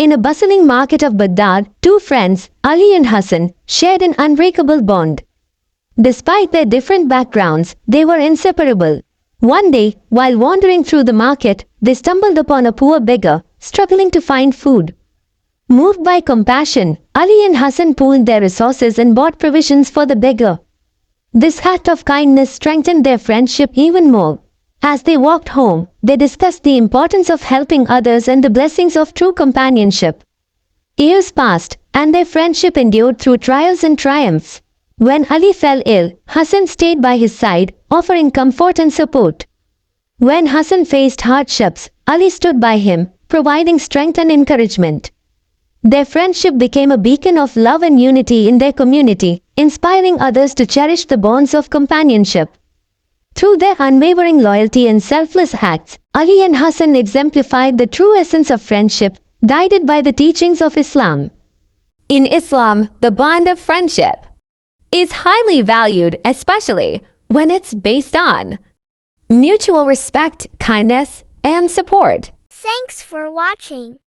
In a bustling market of Baghdad, two friends, Ali and Hassan, shared an unbreakable bond. Despite their different backgrounds, they were inseparable. One day, while wandering through the market, they stumbled upon a poor beggar, struggling to find food. Moved by compassion, Ali and Hassan pooled their resources and bought provisions for the beggar. This act of kindness strengthened their friendship even more. As they walked home, they discussed the importance of helping others and the blessings of true companionship. Years passed, and their friendship endured through trials and triumphs. When Ali fell ill, Hassan stayed by his side, offering comfort and support. When Hassan faced hardships, Ali stood by him, providing strength and encouragement. Their friendship became a beacon of love and unity in their community, inspiring others to cherish the bonds of companionship. Through their unwavering loyalty and selfless acts, Ali and Hassan exemplified the true essence of friendship, guided by the teachings of Islam. In Islam, the bond of friendship is highly valued, especially when it's based on mutual respect, kindness, and support. Thanks for watching.